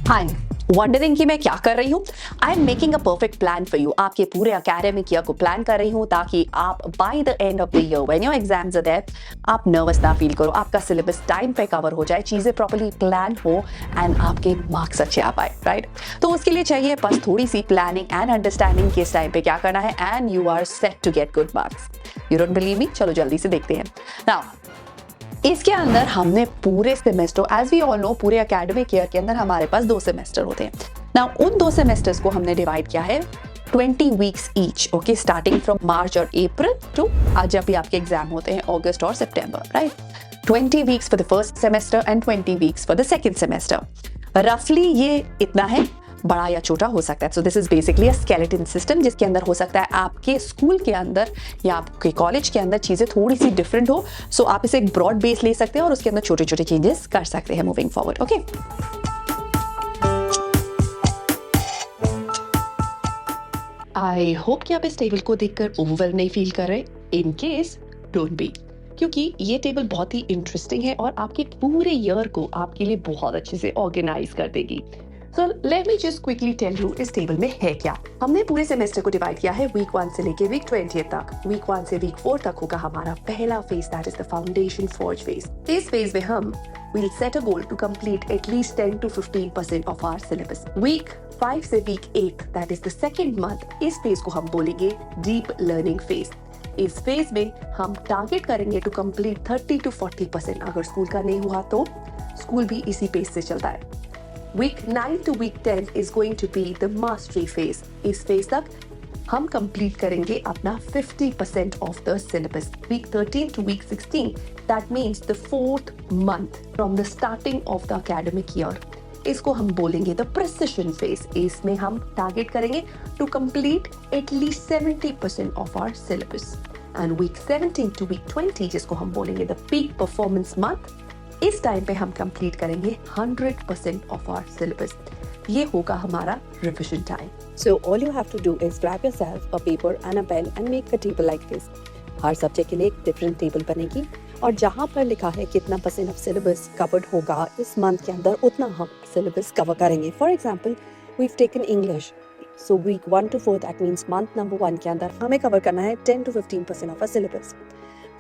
हाय, wondering कि मैं क्या कर रही हूँ? I am making a perfect plan for you. आपके पूरे एकेडमिक ईयर को प्लान कर रही हूँ ताकि आप by the end of the year when your exams are there आप नर्वस ना फील करो, आपका सिलेबस टाइम पे कवर हो जाए, चीजें प्रॉपर्ली प्लान हो एंड आपके मार्क्स अच्छे आ पाए, राइट? तो उसके लिए चाहिए बस थोड़ी सी प्लानिंग एंड अंडरस्टैंडिंग कि इस टाइम पे क्या करना है and you are set to get good marks. You don't believe me? चलो जल्दी से देखते हैं। नाउ इसके अंदर हमने पूरे semester, as we all know, पूरे एकेडमिक ईयर के अंदर हमारे पास 2 सेमेस्टर होते हैं। नाउ उन 2 सेमेस्टर्स को हमने डिवाइड किया है 20 weeks each, okay, starting from March और अप्रैल टू आज जब भी आपके एग्जाम होते हैं अगस्त और सितंबर, right? 20 weeks for the first semester and 20 weeks for the second semester. रफली ये इतना है, बड़ा या छोटा हो सकता है। So this is basically a skeleton system जिसके अंदर हो सकता है आपके स्कूल के अंदर या आपके कॉलेज के अंदर चीजें थोड़ी सी डिफरेंट हो। सो आप इसे एक ब्रॉड बेस ले सकते हैं और उसके अंदर छोटे छोटे चेंजेस कर सकते हैं moving forward, okay? I hope कि आप इस टेबल को देखकर ओवरवेल्म नहीं फील कर रहे। इन केस डोंट बी, क्योंकि ये टेबल बहुत ही इंटरेस्टिंग है और आपके पूरे ईयर को आपके लिए बहुत अच्छे से ऑर्गेनाइज कर देगी। So let me just quickly tell you इस टेबल में है क्या। हमने पूरे सेमेस्टर को डिवाइड किया है वीक 1 से लेके वीक 20 तक। वीक 1 से वीक 4 तक होगा हमारा पहला phase, that is the foundation forge phase. इस फेज में हम we'll set a goal to complete at least 10 to 15% of our syllabus. Week 5 से week 8, that is the second month, इस फेज को हम बोलेंगे deep learning phase. इस phase में हम टारगेट करेंगे टू कंप्लीट 30 to 40%। अगर स्कूल का नहीं हुआ तो स्कूल भी इसी पेस से चलता है। Week 9 to week 10 is going to be the mastery phase. इस फेज तक हम कंप्लीट करेंगे अपना 50% of the syllabus. Week 13 to week 16, that means the 4th month from the starting of the academic year. इसको हम बोलेंगे the precision phase. इसमें हम टारगेट करेंगे to complete at least 70% of our syllabus. And week 17 to week 20, जिसको हम बोलेंगे the peak performance month, इस टाइम पे हम कंप्लीट करेंगे 100% ऑफ आवर सिलेबस। ये होगा हमारा revision time. So all you have to do is grab yourself a paper and a pen and make a table like this. Her subject के लिए एक डिफरेंट टेबल बनेगी और जहाँ पर लिखा है कितना परसेंट ऑफ सिलेबस कवर्ड होगा इस मंथ के अंदर, उतना हम सिलेबस कवर करेंगे। For example we've taken English. So week 1 to 4, that means month number 1 के अंदर हमें कवर करना है 10 to 15% of a syllabus.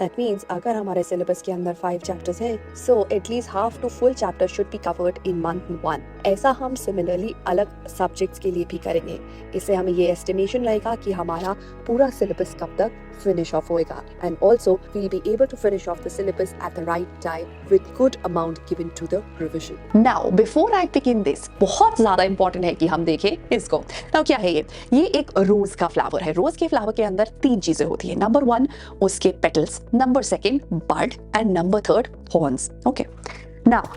That means अगर हमारे सिलेबस के अंदर 5 चैप्टर्स हैं, so at least half to full chapter should be covered in month 1. ऐसा हम सिमिलरली अलग सब्जेक्ट्स के लिए भी करेंगे। इससे हमें ये एस्टिमेशन रहेगा कि हमारा पूरा सिलेबस कब तक फिनिश ऑफ होएगा, and also we will be able to finish off the syllabus at the right time with good amount given to the revision. Now before I begin this, बहुत ज्यादा important है कि हम देखें इसको। नाउ क्या है ये एक रोज का फ्लावर है। रोज के फ्लावर के अंदर 3 चीजें होती है। नंबर 1 उसके petals, number 2 bud and number 3 thorns, okay? Now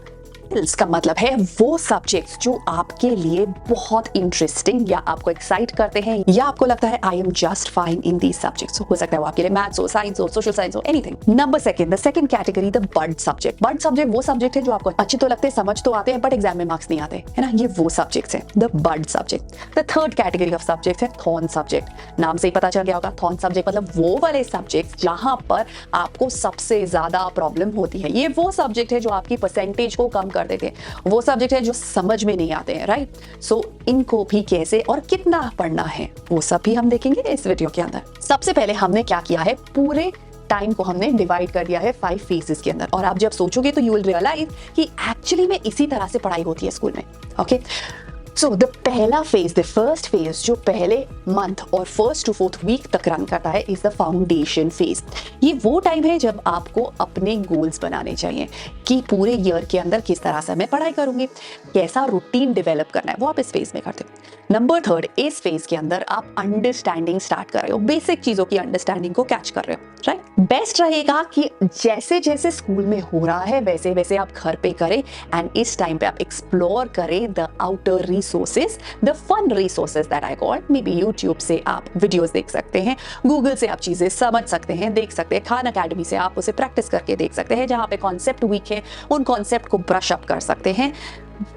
का मतलब है वो सब्जेक्ट्स जो आपके लिए बहुत इंटरेस्टिंग या आपको एक्साइट करते हैं या आपको लगता है I am just fine in these subjects. हो सकता है वो आपके लिए मैथ्स हो, साइंस हो, सोशल साइंस हो, anything. Number 2, the second category, the bud subject. Bud subject वो सब्जेक्ट है जो आपको अच्छे तो लगते हैं, समझ तो आते हैं, बट एग्जाम में मार्क्स नहीं आते, है ना? ये वो सब्जेक्ट्स है, the bud subject. The third category of subject है थॉर्न सब्जेक्ट। नाम से ही पता चल गया होगा, थॉर्न सब्जेक्ट मतलब वो वाले सब्जेक्ट जहां पर आपको सबसे ज्यादा प्रॉब्लम होती है। ये वो सब्जेक्ट है जो आपकी परसेंटेज को कम कर देते हैं, वो सब्जेक्ट है जो समझ में नहीं आते हैं, राइट? सो इनको भी कैसे और कितना पढ़ना है वो सब भी हम देखेंगे इस वीडियो के अंदर। सबसे पहले हमने क्या किया है, पूरे टाइम को हमने डिवाइड कर दिया है 5 फेजेस के अंदर। और आप जब सोचोगे तो यू विल रियलाइज कि एक्चुअली में इसी तरह से पढ़ाई होती है स्कूल में, ओके? सो द पहला फेज, द फर्स्ट फेज जो पहले मंथ और 1st to 4th वीक तक रन करता है, इज द फाउंडेशन फेज। ये वो टाइम है जब आपको अपने गोल्स बनाने चाहिए कि पूरे ईयर के अंदर किस तरह से मैं पढ़ाई करूंगी, कैसा रूटीन डेवलप करना है, वो आप इस फेज में करते हो। नंबर 3, इस फेज के अंदर आप अंडरस्टैंडिंग स्टार्ट कर रहे हो, बेसिक चीजों की अंडरस्टैंडिंग को कैच कर रहे हो, राइट? बेस्ट रहेगा कि जैसे जैसे स्कूल में हो रहा है वैसे वैसे आप घर पे करें एंड इस टाइम पे आप एक्सप्लोर करें the outer resources, the fun resources that I call. May be YouTube से आप वीडियोस देख सकते हैं, गूगल से आप चीजें समझ सकते हैं, देख सकते हैं, खान अकेडमी से आप उसे प्रैक्टिस करके देख सकते हैं। जहाँ पे कॉन्सेप्ट वीक है उन कॉन्सेप्ट को ब्रश अप कर सकते हैं।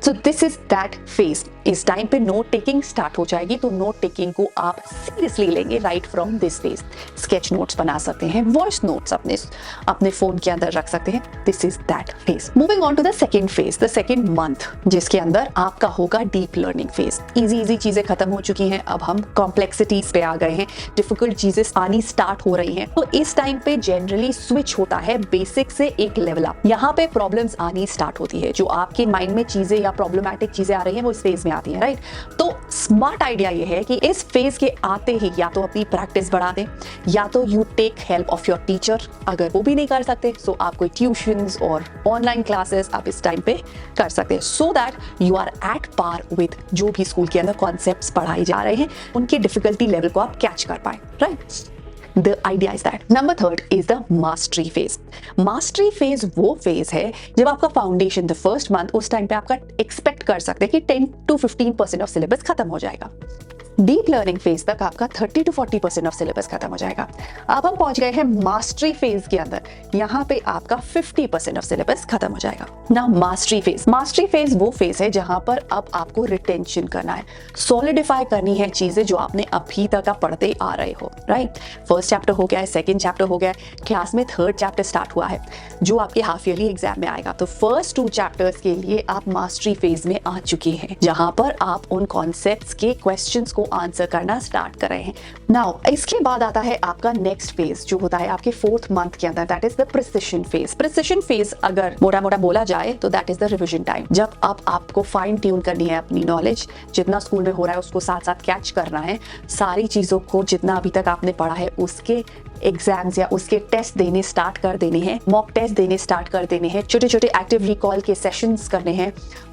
So this is that phase. इस टाइम पे नोट टेकिंग स्टार्ट हो जाएगी, तो नोट टेकिंग को आप सीरियसली लेंगे right from this phase. Sketch notes बना सकते हैं, वॉइस नोट्स अपने फोन के अंदर रख सकते हैं। This is that phase. Moving on to the second phase, the second month, जिसके अंदर आपका होगा डीप लर्निंग फेज। इजी चीजें खत्म हो चुकी हैं, अब हम कॉम्प्लेक्सिटीज पे आ गए हैं, डिफिकल्ट चीजें आनी स्टार्ट हो रही हैं। तो इस टाइम पे जनरली स्विच होता है बेसिक से एक लेवल अप। यहाँ पे प्रॉब्लम्स आनी स्टार्ट होती है, जो आपके माइंड में चीजें या प्रॉब्लमैटिक चीजें आ रही हैं वो इस फेज में आती है, राइट। तो स्मार्ट आइडिया ये है कि इस फेज के आते ही या तो अपनी प्रैक्टिस बढ़ा दें, या तो you take help of your teacher. अगर वो भी नहीं कर सकते सो आप कोई ट्यूशंस और ऑनलाइन क्लासेस आप इस टाइम पे कर सकते हैं, so that you are at par with जो भी स्कूल के अंदर कॉन्सेप्ट्स पढ़ाए जा रहे हैं, उनके डिफिकल्टी लेवल को आप कैच कर पाए, right. The idea is that. Number third is the mastery phase. Mastery phase वो phase है जब आपका फाउंडेशन द फर्स्ट मंथ, उस टाइम पे आपका एक्सपेक्ट कर सकते हैं कि 10 to 15% ऑफ सिलेबस खत्म हो जाएगा। डीप लर्निंग फेज तक आपका 30 to 40% ऑफ सिलेबस खत्म हो जाएगा। अब हम पहुंच गए हैं मास्टरी फेज के अंदर, यहाँ पे आपका 50% ऑफ सिलेबस खत्म हो जाएगा। नाउ मास्टरी फेज वो फेज है जहां पर अब आपको रिटेंशन करना है, सॉलिडिफाई करनी है चीजें जो आपने अभी तक आप पढ़ते आ रहे हो, राइट। फर्स्ट चैप्टर हो गया है, सेकेंड चैप्टर हो गया है, क्लास में थर्ड चैप्टर स्टार्ट हुआ है जो आपके हाफ ईयरली एग्जाम में आएगा। तो फर्स्ट 2 चैप्टर्स के लिए आप मास्टरी फेज में आ चुके हैं, जहां पर आप उन कॉन्सेप्ट्स के क्वेश्चंस को आंसर करना स्टार्ट कर रहे हैं। नाउ इसके बाद आता है आपका नेक्स्ट फेज जो होता है आपके 4th मंथ के अंदर, that is the precision phase. Precision phase अगर मोटा मोटा बोला जाए तो that is the revision time, जब अब आपको फाइन ट्यून करनी है अपनी नॉलेज, जितना स्कूल में हो रहा है उसको साथ साथ कैच करना है, सारी चीजों को जितना अभी तक आपने पढ़ा है उसके एग्जाम्स या उसके टेस्ट देने स्टार्ट कर देने हैं, मॉक टेस्ट देने स्टार्ट कर देने हैं, छोटे छोटे एक्टिव रिकॉल के सेशंस करने हैं।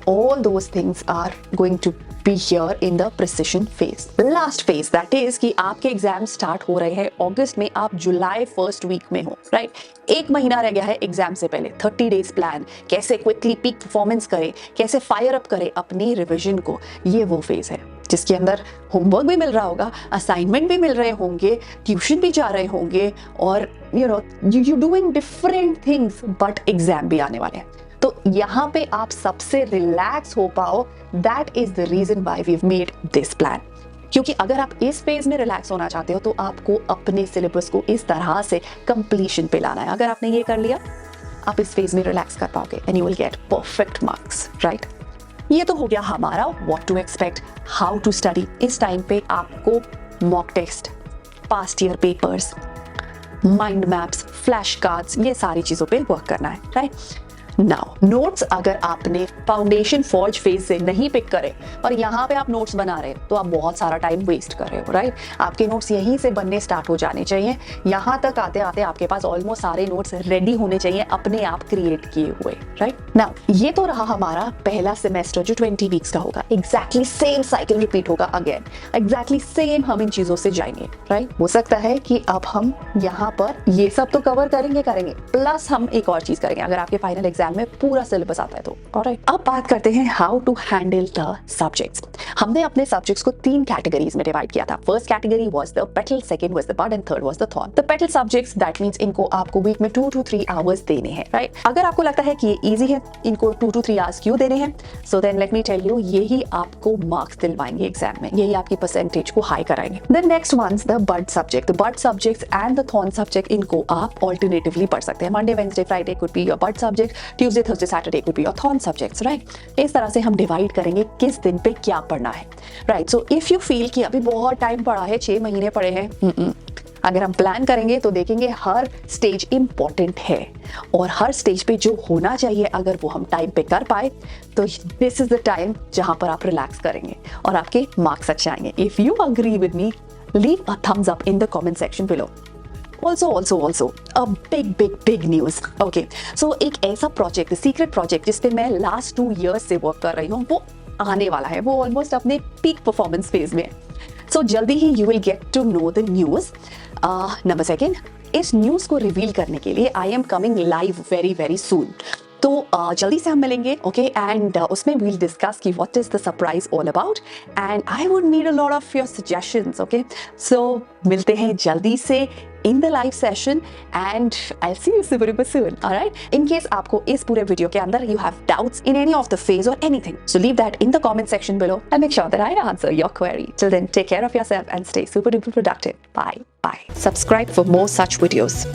All those things are going to be here in the precision phase. Last phase that is कि आपके एग्जाम स्टार्ट हो रहे हैं अगस्त में, आप जुलाई फर्स्ट वीक में हो, राइट। 1 महीना रह गया है एग्जाम से पहले। 30 डेज प्लान, कैसे क्विकली पीक परफॉर्मेंस करें, कैसे फायर अप करें अपनी रिविजन को, ये वो फेज है जिसके अंदर होमवर्क भी मिल रहा होगा, असाइनमेंट भी मिल रहे होंगे, ट्यूशन भी जा रहे होंगे, और you doing different things, but exam भी आने वाले हैं। तो यहाँ पे आप सबसे रिलैक्स हो पाओ, that is the reason why we have made this plan. क्योंकि अगर आप इस फेज में रिलैक्स होना चाहते हो तो आपको अपने सिलेबस को इस तरह से कंप्लीशन पे लाना है। अगर आपने ये कर लिया, आप इस फेज में रिलैक्स कर पाओगे and you will get perfect marks, right. ये तो हो गया हमारा what to expect, how to study. इस टाइम पे आपको mock test, past year papers, mind maps, flash cards, ये सारी चीजों पे वर्क करना है, राइट। नाउ नोट्स अगर आपने फाउंडेशन फॉर्ज फेज से नहीं पिक करे और यहाँ पे आप नोट्स बना रहे हो तो आप बहुत सारा टाइम वेस्ट कर रहे हो, राइट। आपके नोट्स यहीं से बनने स्टार्ट हो जाने चाहिए। यहाँ तक आते आते आपके पास ऑलमोस्ट सारे नोट्स रेडी होने चाहिए, अपने आप क्रिएट किए हुए, राइट। नाउ ये तो रहा हमारा पहला सेमेस्टर जो 20 वीक्स का होगा। एग्जैक्टली सेम साइकिल रिपीट होगा अगेन, एग्जैक्टली सेम हम इन चीजों से जाएंगे, राइट। हो सकता है कि अब हम यहाँ पर ये सब तो कवर करेंगे प्लस हम एक और चीज करेंगे अगर आपके फाइनल एग्जाम में पूरा सिलेबस आता है तो, ऑलराइट। अब बात करते हैं how to handle the subjects. हमने अपने सब्जेक्ट्स को 3 कैटेगरीज में डिवाइड किया था। First category was the petal, second was the bud and third was the thorn. The petal subjects that means इनको आपको वीक में 2 to 3 आवर्स देने हैं, राइट। अगर आपको लगता है कि ये इजी है, इनको 2 to 3 आवर्स क्यों देने हैं, so then let me tell you, यही आपको मार्क्स दिलवाएंगे एग्जाम में, यही आपकी परसेंटेज को हाई कराएंगे। The next ones the bud subject, the bud subjects and the thorn subject, इनको आप ऑल्टरनेटिवली पढ़ सकते हैं। Monday, Wednesday, Friday could be your bud subject, Tuesday, Thursday, Saturday could be your thorn subjects, right. इस तरह से हम divide करेंगे किस दिन पे क्या पढ़ना है, right. So if you feel कि अभी बहुत टाइम पड़ा है, 6 महीने पड़े हैं, अगर हम प्लान करेंगे तो देखेंगे हर स्टेज इंपॉर्टेंट है और हर स्टेज पे जो होना चाहिए अगर वो हम टाइम पे कर पाए तो दिस इज द टाइम जहां पर आप रिलैक्स करेंगे और आपके मार्क्स अच्छे आएंगे। If you agree with me, leave a thumbs up in the comment section below. Also, a big news. Okay, so एक ऐसा प्रोजेक्ट, सीक्रेट प्रोजेक्ट जिस पे मैं लास्ट 2 years से वर्क कर रही हूँ, वो आने वाला है। वो ऑलमोस्ट अपने पीक परफॉर्मेंस फेज में है। सो जल्दी ही you will get to know the news. Number 2, इस न्यूज को रिवील करने के लिए I am coming live very soon. तो जल्दी से हम मिलेंगे, ओके, एंड उसमें वील डिस्कस कि what is the surprise all about, and I would need a lot of your suggestions, okay. So मिलते हैं जल्दी से in the live session and I'll see you super soon, alright? In case आपको इस पूरे video के अंदर you have doubts in any of the phase or anything, so leave that in the comment section below and make sure that I answer your query. Till then, take care of yourself and stay super duper productive. Bye. Subscribe for more such videos.